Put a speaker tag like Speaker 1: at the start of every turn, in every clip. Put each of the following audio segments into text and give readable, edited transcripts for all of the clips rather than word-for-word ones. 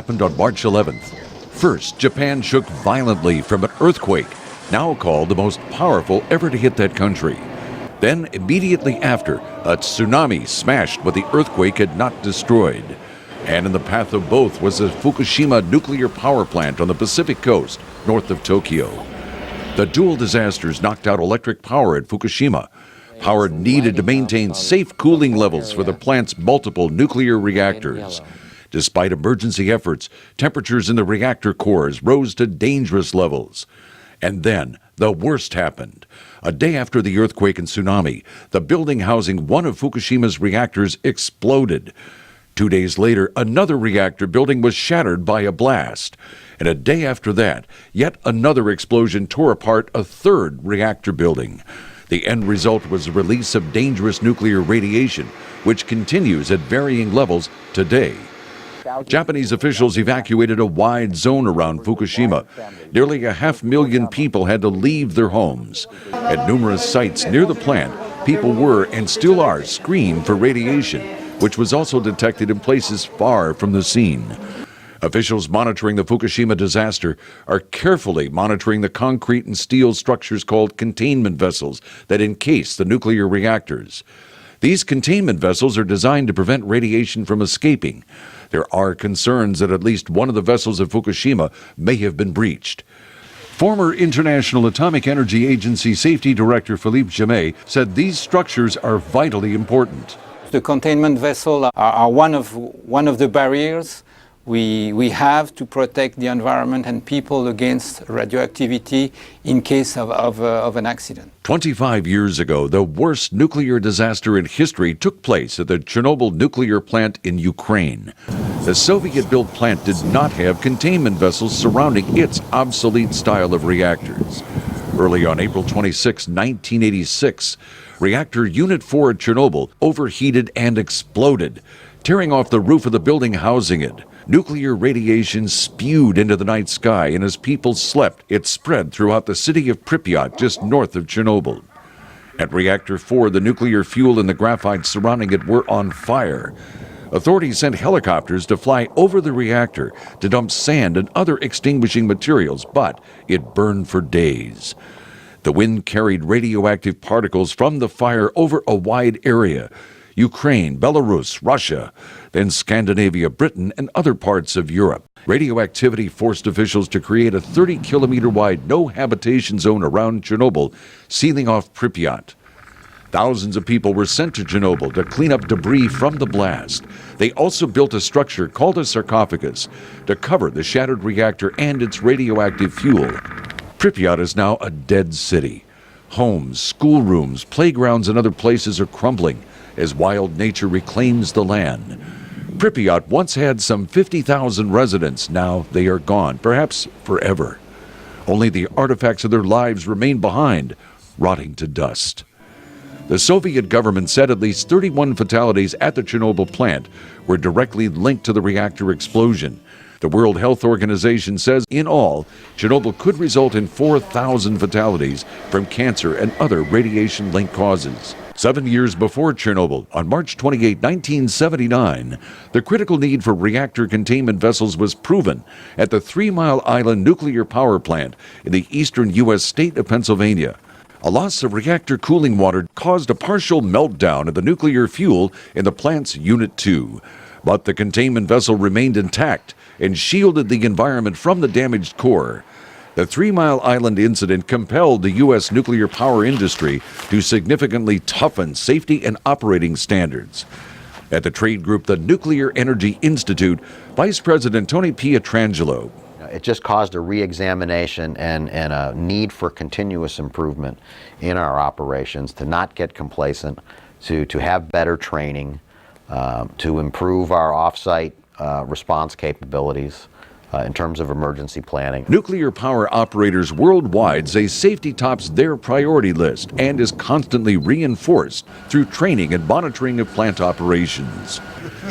Speaker 1: happened on March 11th. First, Japan shook violently from an earthquake, now called the most powerful ever to hit that country. Then, immediately after, a tsunami smashed what the earthquake had not destroyed. And in the path of both was the Fukushima nuclear power plant on the Pacific coast, north of Tokyo. The dual disasters knocked out electric power at Fukushima, power needed to maintain safe cooling levels for the plant's multiple nuclear reactors. Despite emergency efforts, temperatures in the reactor cores rose to dangerous levels. And then, the worst happened. A day after the earthquake and tsunami, the building housing one of Fukushima's reactors exploded. 2 days later, another reactor building was shattered by a blast. And a day after that, yet another explosion tore apart a third reactor building. The end result was the release of dangerous nuclear radiation, which continues at varying levels today. Japanese officials evacuated a wide zone around Fukushima. Nearly 500,000 people had to leave their homes. At numerous sites near the plant, people were and still are screened for radiation, which was also detected in places far from the scene. Officials monitoring the Fukushima disaster are carefully monitoring the concrete and steel structures called containment vessels that encase the nuclear reactors. These containment vessels are designed to prevent radiation from escaping. There are concerns that at least one of the vessels at Fukushima may have been breached. Former International Atomic Energy Agency Safety Director Philippe Jamet said these structures are vitally important.
Speaker 2: The containment vessels are one of the barriers we have to protect the environment and people against radioactivity in case of an accident.
Speaker 1: 25 years ago, the worst nuclear disaster in history took place at the Chernobyl nuclear plant in Ukraine. The Soviet-built plant did not have containment vessels surrounding its obsolete style of reactors. Early on April 26, 1986, reactor Unit 4 at Chernobyl overheated and exploded, tearing off the roof of the building housing it. Nuclear radiation spewed into the night sky, and as people slept, it spread throughout the city of Pripyat, just north of Chernobyl. At Reactor 4, the nuclear fuel and the graphite surrounding it were on fire. Authorities sent helicopters to fly over the reactor to dump sand and other extinguishing materials, but it burned for days. The wind carried radioactive particles from the fire over a wide area: Ukraine, Belarus, Russia, then Scandinavia, Britain, and other parts of Europe. Radioactivity forced officials to create a 30-kilometer-wide no-habitation zone around Chernobyl, sealing off Pripyat. Thousands of people were sent to Chernobyl to clean up debris from the blast. They also built a structure called a sarcophagus to cover the shattered reactor and its radioactive fuel. Pripyat is now a dead city. Homes, schoolrooms, playgrounds, and other places are crumbling as wild nature reclaims the land. Pripyat once had some 50,000 residents. Now they are gone, perhaps forever. Only the artifacts of their lives remain behind, rotting to dust. The Soviet government said at least 31 fatalities at the Chernobyl plant were directly linked to the reactor explosion. The World Health Organization says in all, Chernobyl could result in 4,000 fatalities from cancer and other radiation-linked causes. 7 years before Chernobyl, on March 28, 1979, the critical need for reactor containment vessels was proven at the 3 Mile Island nuclear power plant in the eastern U.S. state of Pennsylvania. A loss of reactor cooling water caused a partial meltdown of the nuclear fuel in the plant's Unit 2. But the containment vessel remained intact and shielded the environment from the damaged core. The 3 Mile Island incident compelled the U.S. nuclear power industry to significantly toughen safety and operating standards. At the trade group, the Nuclear Energy Institute, Vice President Tony Pietrangelo.
Speaker 3: It just caused a re-examination and a need for continuous improvement in our operations, to not get complacent, to have better training, to improve our off-site response capabilities in terms of emergency planning.
Speaker 1: Nuclear power operators worldwide say safety tops their priority list and is constantly reinforced through training and monitoring of plant operations.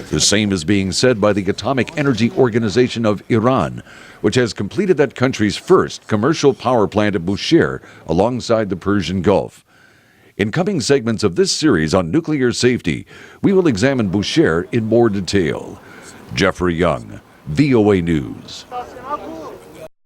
Speaker 1: The same is being said by the Atomic Energy Organization of Iran, which has completed that country's first commercial power plant at Bushehr alongside the Persian Gulf. In coming segments of this series on nuclear safety, we will examine Bushehr in more detail. Jeffrey Young, VOA News.